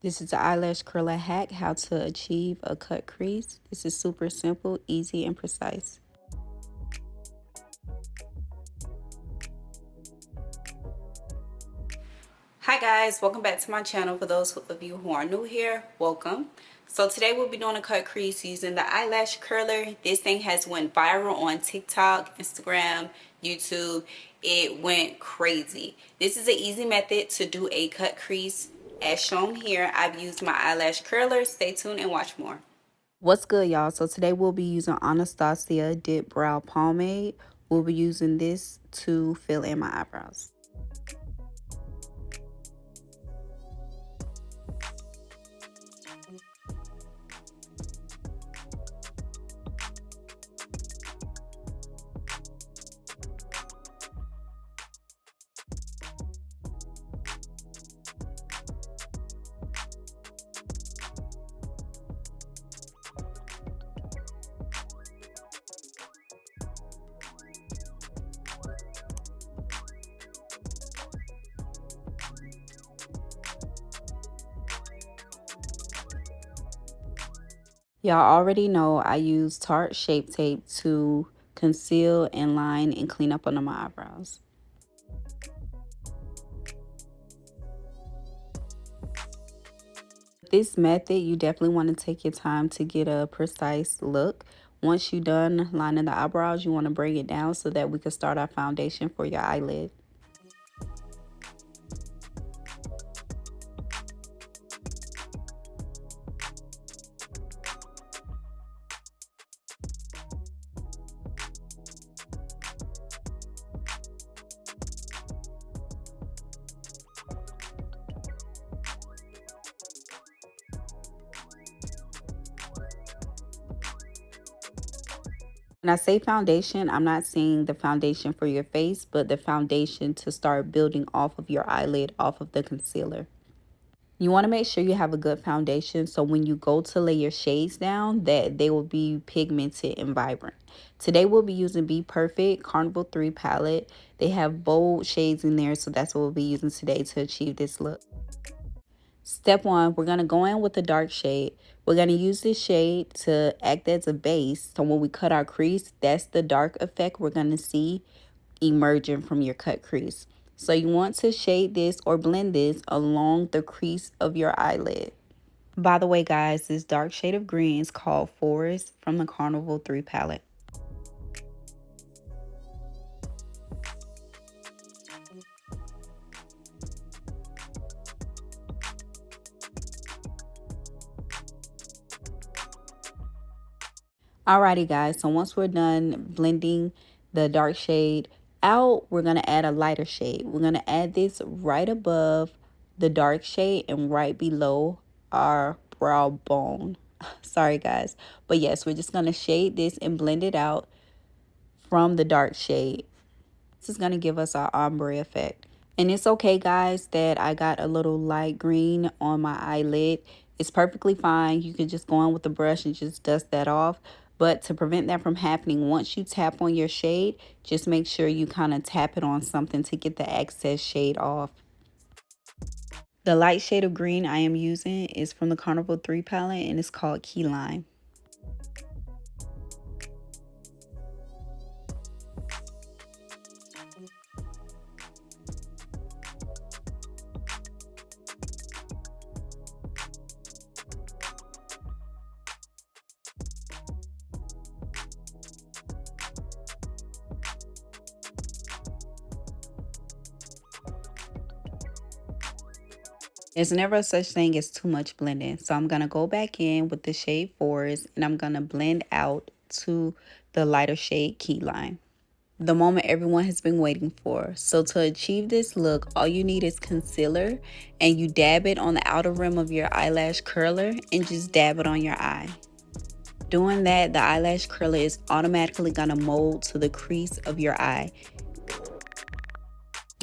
This is the eyelash curler hack, how to achieve a cut crease. This is super simple, easy, and precise. Hi guys, welcome back to my channel. For those of you who are new here, welcome. So today we'll be doing a cut crease using the eyelash curler. This thing has went viral on TikTok, Instagram, YouTube. It went crazy. This is an easy method to do a cut crease. As shown here, I've used my eyelash curler. Stay tuned and watch more. What's good, y'all? So today we'll be using Anastasia Dip Brow Pomade. We'll be using this to fill in my eyebrows. Y'all already know I use Tarte Shape Tape to conceal and line and clean up under my eyebrows. This method, you definitely want to take your time to get a precise look. Once you're done lining the eyebrows, you want to bring it down so that we can start our foundation for your eyelid. When I say foundation, I'm not saying the foundation for your face, but the foundation to start building off of your eyelid, off of the concealer. You want to make sure you have a good foundation so when you go to lay your shades down that they will be pigmented and vibrant. Today we'll be using Be Perfect Carnival 3 palette. They have bold shades in there, so that's what we'll be using today to achieve this look. Step one, we're going to go in with the dark shade. We're going to use this shade to act as a base. So when we cut our crease, that's the dark effect we're going to see emerging from your cut crease. So you want to shade this or blend this along the crease of your eyelid. By the way, guys, this dark shade of green is called Forest from the Carnival 3 palette. Alrighty guys, so once we're done blending the dark shade out, we're going to add a lighter shade. We're going to add this right above the dark shade and right below our brow bone. Sorry guys, but yes, we're just going to shade this and blend it out from the dark shade. This is going to give us our ombre effect. And it's okay guys that I got a little light green on my eyelid. It's perfectly fine. You can just go in with the brush and just dust that off. But to prevent that from happening, once you tap on your shade, just make sure you kind of tap it on something to get the excess shade off. The light shade of green I am using is from the Carnival 3 palette and it's called Key Lime. There's never a such thing as too much blending. So I'm going to go back in with the shade Forest and I'm going to blend out to the lighter shade Key Lime. The moment everyone has been waiting for. So to achieve this look, all you need is concealer and you dab it on the outer rim of your eyelash curler and just dab it on your eye. Doing that, the eyelash curler is automatically going to mold to the crease of your eye.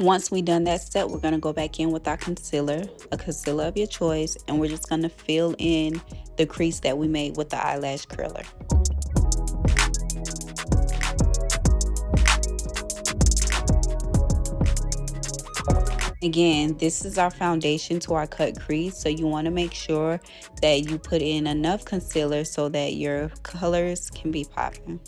Once we've done that step, we're going to go back in with our concealer, a concealer of your choice, and we're just going to fill in the crease that we made with the eyelash curler. Again, this is our foundation to our cut crease, so you want to make sure that you put in enough concealer so that your colors can be popping.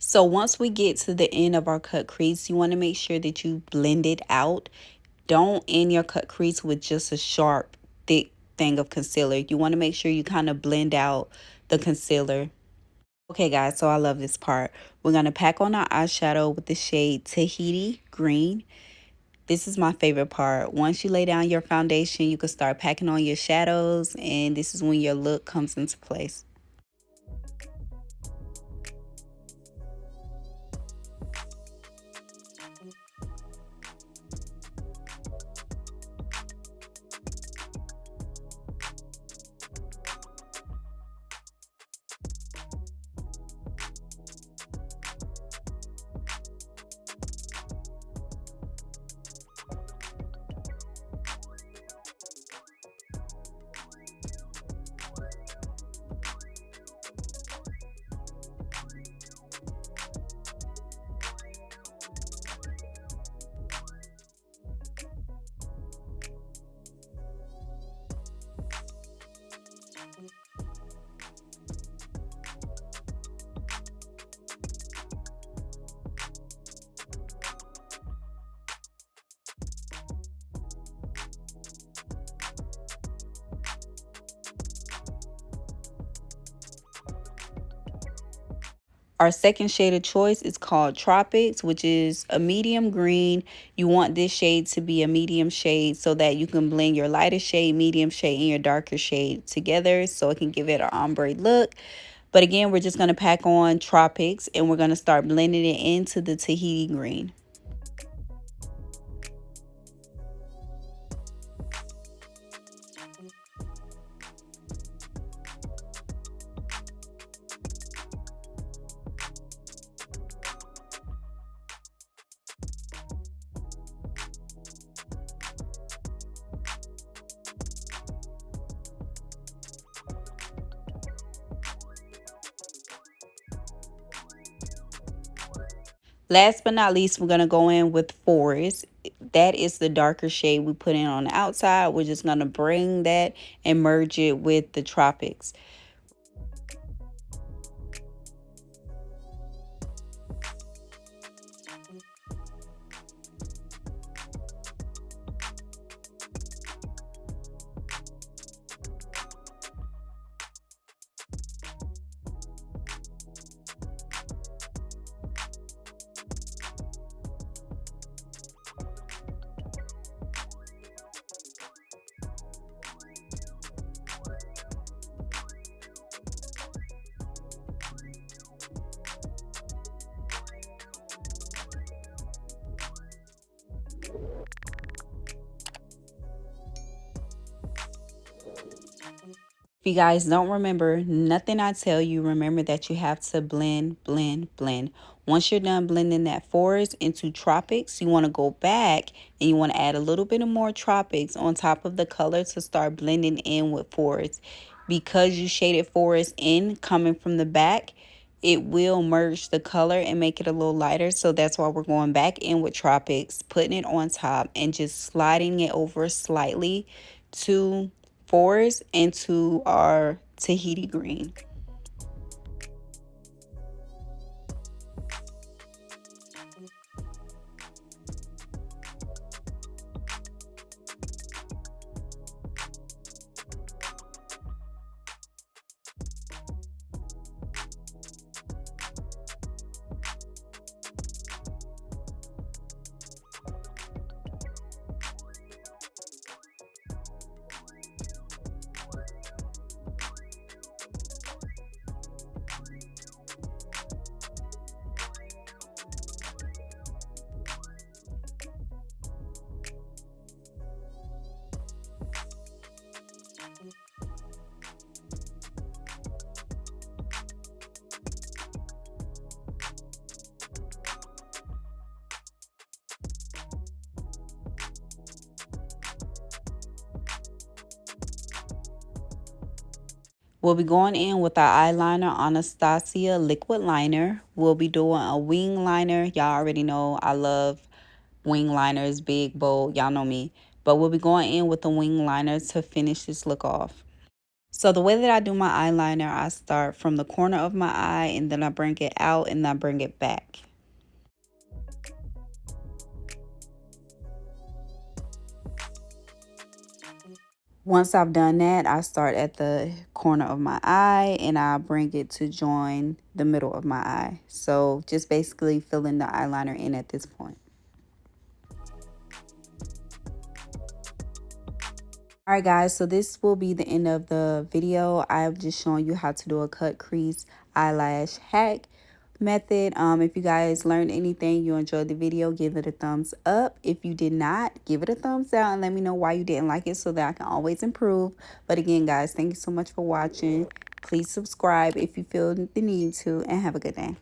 So once we get to the end of our cut crease, you want to make sure that you blend it out. Don't end your cut crease with just a sharp, thick thing of concealer. You want to make sure you kind of blend out the concealer. Okay guys, so I love this part. We're going to pack on our eyeshadow with the shade Tahiti Green. This is my favorite part. Once you lay down your foundation, you can start packing on your shadows, and this is when your look comes into place. Our second shade of choice is called Tropics, which is a medium green. You want this shade to be a medium shade so that you can blend your lighter shade, medium shade, and your darker shade together so it can give it an ombre look. But again, we're just going to pack on Tropics and we're going to start blending it into the Tahiti Green. Last but not least, we're going to go in with Forest. That is the darker shade we put in on the outside. We're just going to bring that and merge it with the Tropics. If you guys don't remember nothing I tell you, remember that you have to blend, blend, blend. Once you're done blending that forest into Tropics, you want to go back and you want to add a little bit of more Tropics on top of the color to start blending in with forest. Because you shaded forest in coming from the back, it will merge the color and make it a little lighter. So that's why we're going back in with Tropics, putting it on top and just sliding it over slightly to forest into our Tahiti Green. We'll be going in with our eyeliner, Anastasia liquid liner. We'll be doing a wing liner. Y'all already know I love wing liners, big, bold. Y'all know me. But we'll be going in with the wing liner to finish this look off. So the way that I do my eyeliner, I start from the corner of my eye and then I bring it out and I bring it back. Once I've done that, I start at the corner of my eye and I bring it to join the middle of my eye. So just basically filling the eyeliner in at this point. Alright guys, so this will be the end of the video. I've just shown you how to do a cut crease eyelash hack method. If you guys learned anything, you enjoyed the video, give it a thumbs up. If you did not, give it a thumbs down and let me know why you didn't like it so that I can always improve. But again guys, thank you so much for watching. Please subscribe if you feel the need to, and have a good day.